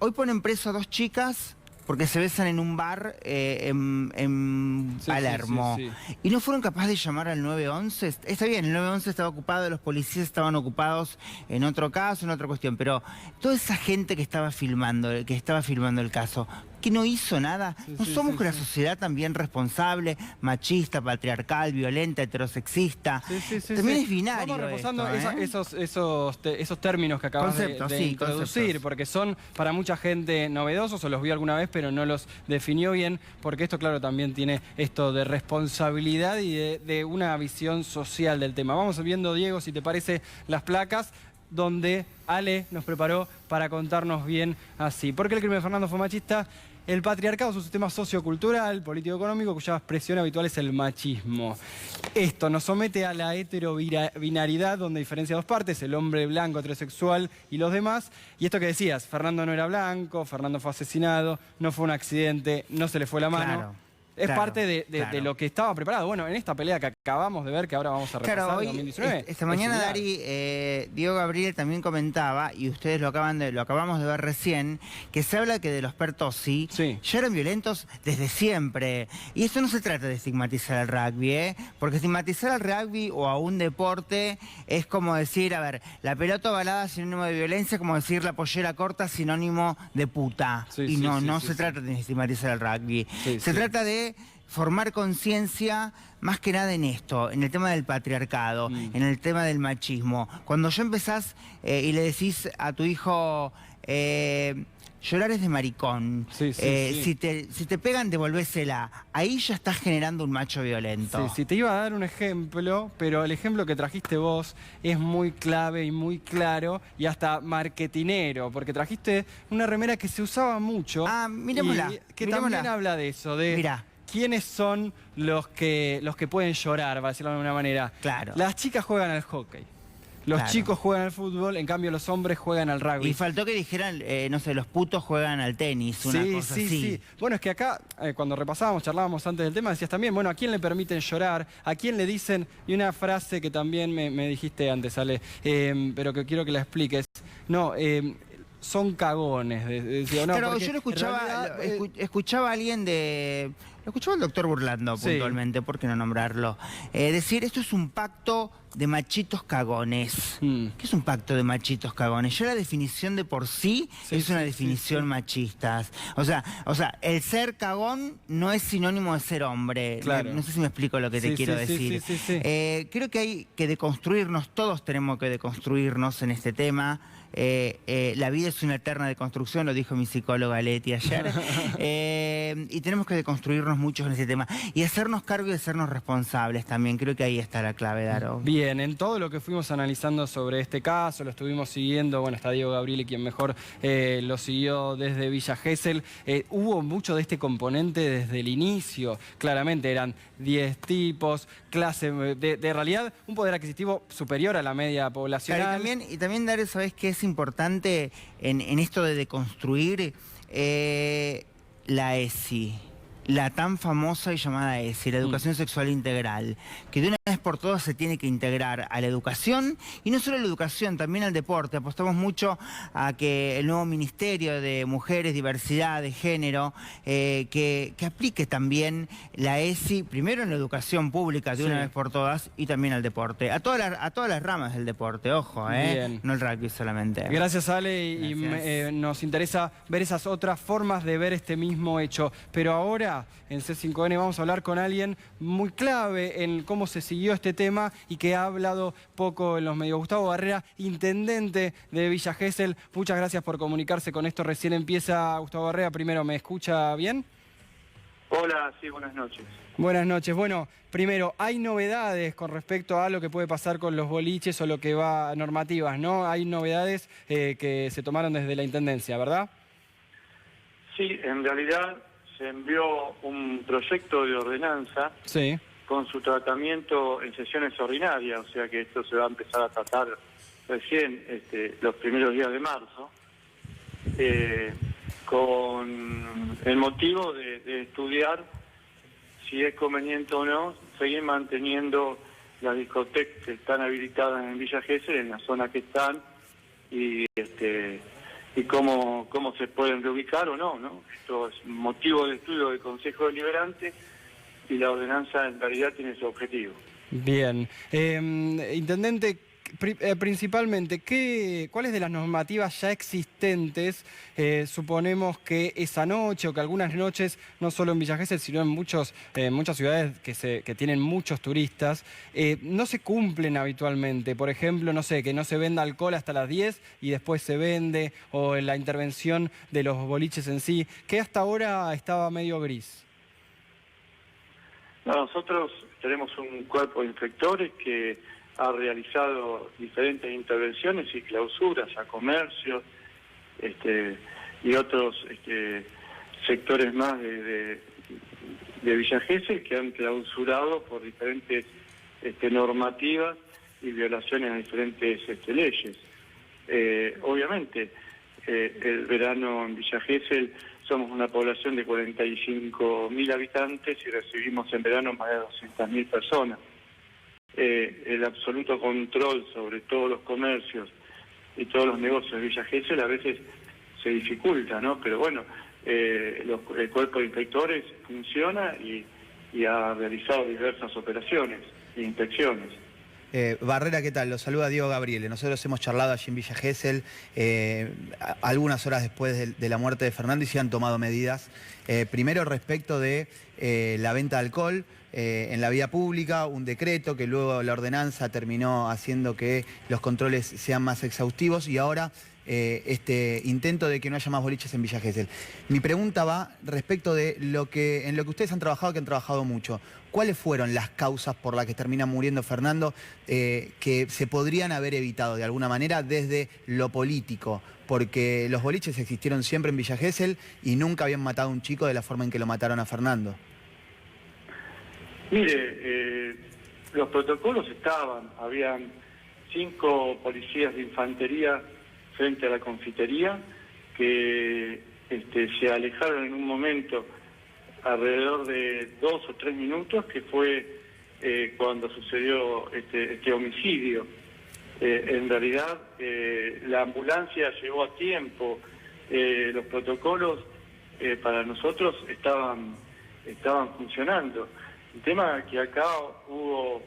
Speaker 13: Hoy ponen preso a 2 chicas porque se besan en un bar en Palermo. Y no fueron capaces de llamar al 911. Está bien, el 911 estaba ocupado, los policías estaban ocupados en otro caso, en otra cuestión. Pero toda esa gente que estaba filmando el caso, que no hizo nada. ¿No somos con la sociedad también responsable, machista, patriarcal, violenta, heterosexista? También es binario.
Speaker 1: Vamos repasando
Speaker 13: esto,
Speaker 1: esos términos que acabas de introducir, porque son para mucha gente novedosos, o los vio alguna vez, pero no los definió bien, porque esto, claro, también tiene esto de responsabilidad y de una visión social del tema. Vamos viendo, Diego, si te parece, las placas, donde Ale nos preparó para contarnos bien así. ¿Por qué el crimen de Fernando fue machista? El patriarcado es un sistema sociocultural, político-económico, cuya expresión habitual es el machismo. Esto nos somete a la heterobinaridad, donde diferencia 2 partes, el hombre blanco, heterosexual y los demás. Y esto que decías, Fernando no era blanco, Fernando fue asesinado, no fue un accidente, no se le fue la mano.
Speaker 13: Claro.
Speaker 1: Es parte de lo que estaba preparado. Bueno, en esta pelea que acabamos de ver, que ahora vamos a repasar,
Speaker 13: hoy,
Speaker 1: 2019.
Speaker 13: Esta mañana, Dari, Diego Gabriel también comentaba, y ustedes lo acabamos de ver recién, que se habla que de los Pertossi ya eran violentos desde siempre. Y esto no se trata de estigmatizar al rugby, porque estigmatizar al rugby o a un deporte es como decir, a ver, la pelota ovalada sinónimo de violencia, como decir la pollera corta sinónimo de puta. No se trata de estigmatizar al rugby. Se trata de formar conciencia más que nada en esto, en el tema del patriarcado, en el tema del machismo. Cuando ya empezás y le decís a tu hijo, llorar es de maricón, si te pegan, devolvésela. Ahí ya estás generando un macho violento.
Speaker 1: Te iba a dar un ejemplo, pero el ejemplo que trajiste vos es muy clave y muy claro y hasta marketinero, porque trajiste una remera que se usaba mucho.
Speaker 13: Miremosla.
Speaker 1: Que también habla de eso, de quiénes son los que pueden llorar, para decirlo de alguna manera.
Speaker 13: Claro.
Speaker 1: Las chicas juegan al hockey. Los chicos juegan al fútbol, en cambio los hombres juegan al rugby.
Speaker 13: Y faltó que dijeran, no sé, los putos juegan al tenis, una cosa así.
Speaker 1: Bueno, es que acá, cuando repasábamos, charlábamos antes del tema, decías también, bueno, ¿a quién le permiten llorar? ¿A quién le dicen? Y una frase que también me dijiste antes, Ale, pero que quiero que la expliques. No, son cagones. Decía, no,
Speaker 13: claro, yo lo escuchaba, escuchaba a alguien de... Lo escuchaba el doctor Burlando puntualmente, ¿por qué no nombrarlo? Decir, esto es un pacto de machitos cagones. ¿Qué es un pacto de machitos cagones? Ya la definición de por sí es una definición machista. O sea, el ser cagón no es sinónimo de ser hombre.
Speaker 1: Claro.
Speaker 13: No sé si me explico lo que te quiero decir. Creo que hay que deconstruirnos, todos tenemos que deconstruirnos en este tema. La vida es una eterna deconstrucción, lo dijo mi psicóloga Leti ayer. Y tenemos que deconstruirnos mucho en ese tema. Y hacernos cargo y hacernos responsables también. Creo que ahí está la clave, Daro.
Speaker 1: Bien, en todo lo que fuimos analizando sobre este caso, lo estuvimos siguiendo, bueno, está Diego Gabriel, quien mejor lo siguió desde Villa Gesell. Hubo mucho de este componente desde el inicio. Claramente eran 10 tipos, clase de realidad, un poder adquisitivo superior a la media poblacional.
Speaker 13: Claro, y también Daro, ¿sabés qué es importante en esto de deconstruir? La ESI, la tan famosa y llamada ESI, la educación sexual integral, que de una vez por todas se tiene que integrar a la educación, y no solo a la educación, también al deporte. Apostamos mucho a que el nuevo Ministerio de Mujeres, Diversidad de Género, que aplique también la ESI, primero en la educación pública de una vez por todas, y también al deporte. A todas las ramas del deporte, ojo, no el rugby solamente.
Speaker 1: Gracias, Ale, y nos interesa ver esas otras formas de ver este mismo hecho. Pero ahora, en C5N, vamos a hablar con alguien muy clave en cómo se siguió este tema y que ha hablado poco en los medios. Gustavo Barrera, intendente de Villa Gesell, muchas gracias por comunicarse con esto. Recién empieza Gustavo Barrera. Primero, ¿me escucha bien?
Speaker 14: Hola, sí, buenas noches.
Speaker 1: Buenas noches. Bueno, primero, hay novedades con respecto a lo que puede pasar con los boliches o lo que va a normativas, ¿no? Hay novedades que se tomaron desde la Intendencia, ¿verdad?
Speaker 14: Sí, en realidad se envió un proyecto de ordenanza con su tratamiento en sesiones ordinarias, o sea que esto se va a empezar a tratar recién los primeros días de marzo, con el motivo de estudiar si es conveniente o no seguir manteniendo las discotecas que están habilitadas en Villa Gesell, en la zona que están, y cómo se pueden reubicar o no, ¿no? Esto es motivo de estudio del Consejo Deliberante y la ordenanza en realidad tiene su objetivo.
Speaker 1: Bien. Intendente, principalmente, ¿cuáles de las normativas ya existentes suponemos que esa noche o que algunas noches, no solo en Villa Gesell, sino en muchas ciudades que tienen muchos turistas, no se cumplen habitualmente? Por ejemplo, no sé, que no se venda alcohol hasta las 10 y después se vende, o la intervención de los boliches en sí, que hasta ahora estaba medio gris.
Speaker 14: No, nosotros tenemos un cuerpo de inspectores que ha realizado diferentes intervenciones y clausuras a comercios y otros sectores más de Villa Gesell que han clausurado por diferentes normativas y violaciones a diferentes leyes. Obviamente, el verano en Villa Gesell somos una población de 45.000 habitantes y recibimos en verano más de 200.000 personas. El absoluto control sobre todos los comercios y todos los negocios de Villa Gesell a veces se dificulta, ¿no? Pero bueno, el cuerpo de inspectores funciona y ha realizado diversas operaciones e inspecciones.
Speaker 7: Barrera, ¿qué tal? Lo saluda Diego Gabriele. Nosotros hemos charlado allí en Villa Gesell algunas horas después de la muerte de Fernando y se han tomado medidas. Primero respecto de la venta de alcohol en la vía pública, un decreto que luego la ordenanza terminó haciendo que los controles sean más exhaustivos, y ahora este intento de que no haya más boliches en Villa Gesell. Mi pregunta va respecto de en lo que ustedes han trabajado, que han trabajado mucho. ¿Cuáles fueron las causas por las que termina muriendo Fernando que se podrían haber evitado de alguna manera desde lo político? Porque los boliches existieron siempre en Villa Gesell y nunca habían matado a un chico de la forma en que lo mataron a Fernando.
Speaker 14: Mire, los protocolos habían 5 policías de infantería frente a la confitería que se alejaron en un momento alrededor de 2 o 3 minutos, que fue cuando sucedió este homicidio. En realidad la ambulancia llegó a tiempo, los protocolos para nosotros estaban funcionando. El tema es que acá hubo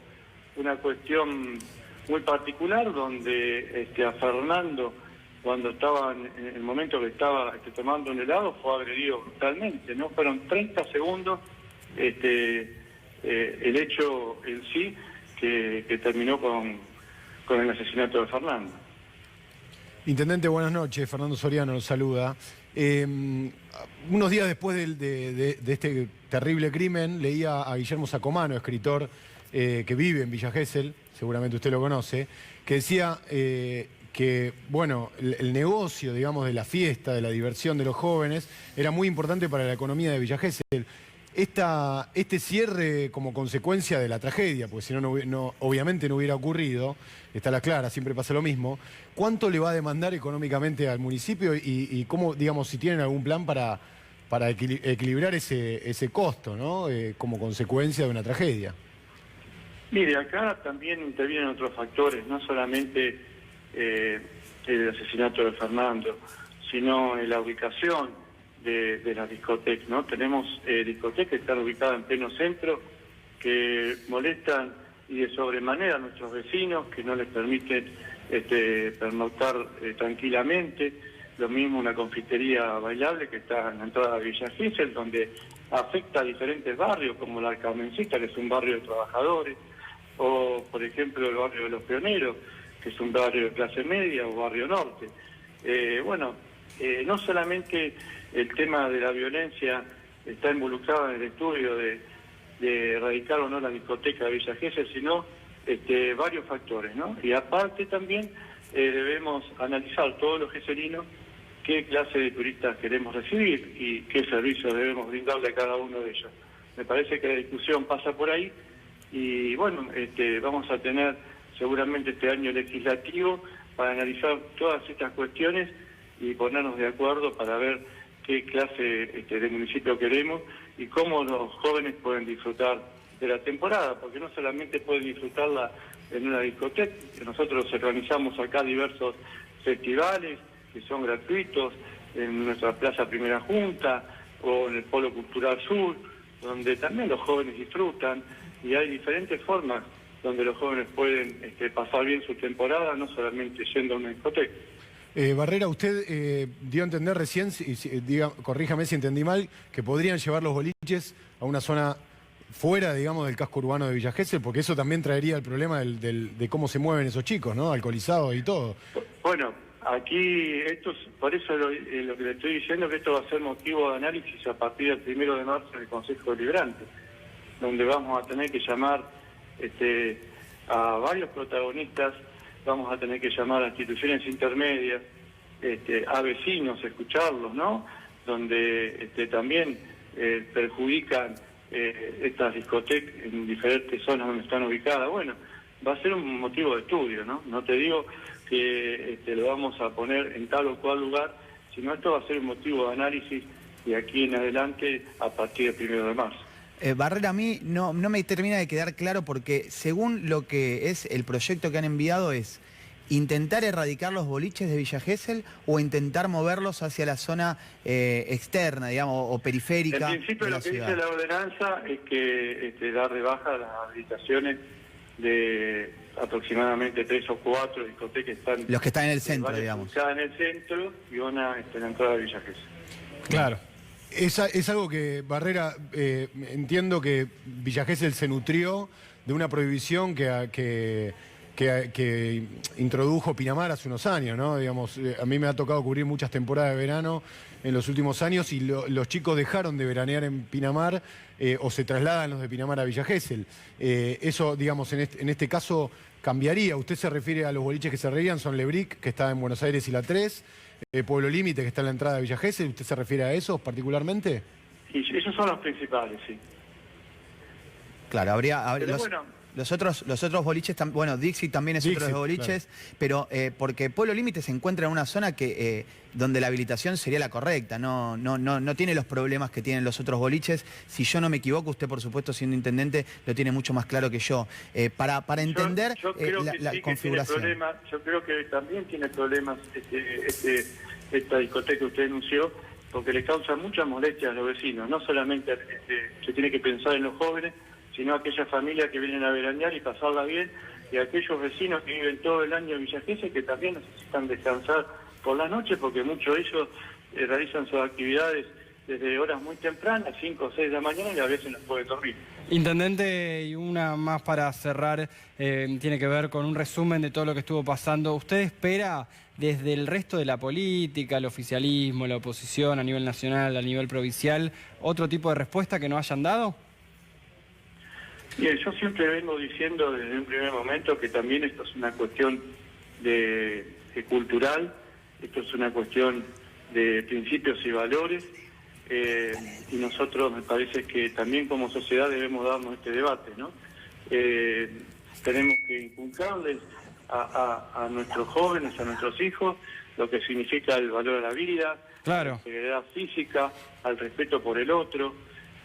Speaker 14: una cuestión muy particular donde a Fernando, cuando estaba en el momento que estaba tomando un helado, fue agredido brutalmente, ¿no? Fueron 30 segundos el hecho en sí que terminó con el asesinato de Fernando.
Speaker 10: Intendente, buenas noches. Fernando Soriano nos saluda. Unos días después de este terrible crimen, leía a Guillermo Sacomano, escritor que vive en Villa Gesell, seguramente usted lo conoce, que decía que, bueno, el negocio, digamos, de la fiesta, de la diversión de los jóvenes, era muy importante para la economía de Villa Gesell. Este cierre como consecuencia de la tragedia, porque si no, obviamente no hubiera ocurrido, está la clara, siempre pasa lo mismo. ¿Cuánto le va a demandar económicamente al municipio y cómo, digamos, si tienen algún plan para equilibrar ese costo, ¿no? Como consecuencia de una tragedia?
Speaker 14: Mire, acá también intervienen otros factores, no solamente el asesinato de Fernando, sino en la ubicación de las discotecas, ¿no? Tenemos discotecas que están ubicadas en pleno centro, que molestan y de sobremanera a nuestros vecinos, que no les permiten pernoctar tranquilamente. Lo mismo una confitería bailable que está en la entrada de Villa Gesell, donde afecta a diferentes barrios, como la Carmencita, que es un barrio de trabajadores, o por ejemplo el barrio de los Pioneros, que es un barrio de clase media, o barrio norte. No solamente el tema de la violencia está involucrado en el estudio de erradicar o no la discoteca de Villa Gesell, sino varios factores, ¿no? Y aparte también debemos analizar todos los geselinos qué clase de turistas queremos recibir y qué servicios debemos brindarle a cada uno de ellos. Me parece que la discusión pasa por ahí y bueno, vamos a tener seguramente este año legislativo para analizar todas estas cuestiones y ponernos de acuerdo para ver qué clase de municipio queremos y cómo los jóvenes pueden disfrutar de la temporada, porque no solamente pueden disfrutarla en una discoteca, nosotros organizamos acá diversos festivales que son gratuitos en nuestra Plaza Primera Junta o en el Polo Cultural Sur, donde también los jóvenes disfrutan y hay diferentes formas donde los jóvenes pueden pasar bien su temporada, no solamente yendo a una discoteca.
Speaker 10: Barrera, usted dio a entender recién, corríjame si entendí mal, que podrían llevar los boliches a una zona fuera, digamos, del casco urbano de Villa Gesell, porque eso también traería el problema de cómo se mueven esos chicos, ¿no? Alcoholizados y todo.
Speaker 14: Bueno, aquí, por eso lo que le estoy diciendo, que esto va a ser motivo de análisis a partir del 1 de marzo en el Consejo Deliberante, donde vamos a tener que llamar a varios protagonistas, vamos a tener que llamar a instituciones intermedias, a vecinos, escucharlos, ¿no? Donde también perjudican estas discotecas en diferentes zonas donde están ubicadas. Bueno, va a ser un motivo de estudio, ¿no? No te digo que lo vamos a poner en tal o cual lugar, sino esto va a ser un motivo de análisis de aquí en adelante a partir del 1 de marzo.
Speaker 7: Barrera, a mí no me termina de quedar claro porque según lo que es el proyecto que han enviado es intentar erradicar los boliches de Villa Gesell o intentar moverlos hacia la zona externa, digamos, o periférica.
Speaker 14: En principio
Speaker 7: de la
Speaker 14: lo que
Speaker 7: ciudad.
Speaker 14: dice la ordenanza es que dar de baja las habilitaciones de aproximadamente 3 o 4 discotecas que están...
Speaker 7: Los que están en el centro, digamos.
Speaker 14: En el centro y una en la entrada de Villa Gesell.
Speaker 10: Claro. Es algo que, Barrera, entiendo que Villa Gesell se nutrió de una prohibición que introdujo Pinamar hace unos años, ¿no? Digamos, a mí me ha tocado cubrir muchas temporadas de verano en los últimos años y los chicos dejaron de veranear en Pinamar o se trasladan los de Pinamar a Villa Gesell. Eso, digamos, en este caso cambiaría. Usted se refiere a los boliches que se reían, son Lebric, que está en Buenos Aires y La 3, Pueblo Límite, que está en la entrada de Villa Gesell. ¿Usted se refiere a esos particularmente?
Speaker 14: Y esos son los principales, sí.
Speaker 7: Claro, habría
Speaker 14: Pero bueno,
Speaker 7: los otros boliches, bueno, Dixie también es otro de los boliches, claro. Pero porque Pueblo Límite se encuentra en una zona que donde la habilitación sería la correcta, no tiene los problemas que tienen los otros boliches. Si yo no me equivoco, usted por supuesto siendo intendente lo tiene mucho más claro que yo. Para entender
Speaker 14: yo creo
Speaker 7: la
Speaker 14: sí
Speaker 7: configuración.
Speaker 14: Que yo creo que también tiene problemas esta discoteca que usted denunció, porque le causa muchas molestias a los vecinos. No solamente se tiene que pensar en los jóvenes, sino aquellas familias que vienen a veranear y pasarla bien, y aquellos vecinos que viven todo el año en Villa Gesell que también necesitan descansar por la noche, porque muchos de ellos realizan sus actividades desde horas muy tempranas, 5 o 6 de la mañana, y a veces no pueden dormir.
Speaker 1: Intendente, y una más para cerrar, tiene que ver con un resumen de todo lo que estuvo pasando. ¿Usted espera desde el resto de la política, el oficialismo, la oposición, a nivel nacional, a nivel provincial, otro tipo de respuesta que no hayan dado?
Speaker 14: Bien, yo siempre vengo diciendo desde un primer momento que también esto es una cuestión de cultural, esto es una cuestión de principios y valores, y nosotros me parece que también como sociedad debemos darnos este debate, ¿no? Tenemos que inculcarles a nuestros jóvenes, a nuestros hijos, lo que significa el valor a la vida,
Speaker 1: claro,
Speaker 14: la integridad física, al respeto por el otro.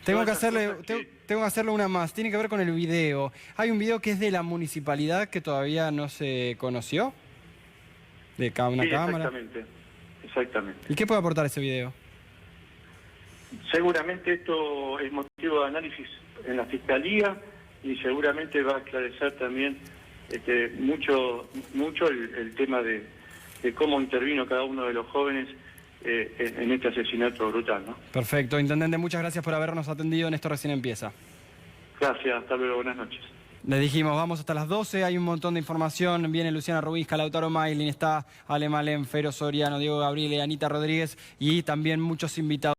Speaker 1: Tengo que hacerle una más. Tiene que ver con el video. Hay un video que es de la municipalidad que todavía no se conoció. De una cámara.
Speaker 14: Exactamente.
Speaker 1: ¿Y qué puede aportar ese video?
Speaker 14: Seguramente esto es motivo de análisis en la Fiscalía y seguramente va a esclarecer también mucho el tema de cómo intervino cada uno de los jóvenes en este asesinato brutal, ¿no?
Speaker 1: Perfecto. Intendente, muchas gracias por habernos atendido en Esto Recién Empieza.
Speaker 14: Gracias, hasta luego, buenas noches.
Speaker 1: Le dijimos, vamos hasta las 12, hay un montón de información. Viene Luciana Rubisca, Lautaro Mailin, está Ale Malén, Fero Soriano, Diego Gabriel, Anita Rodríguez y también muchos invitados.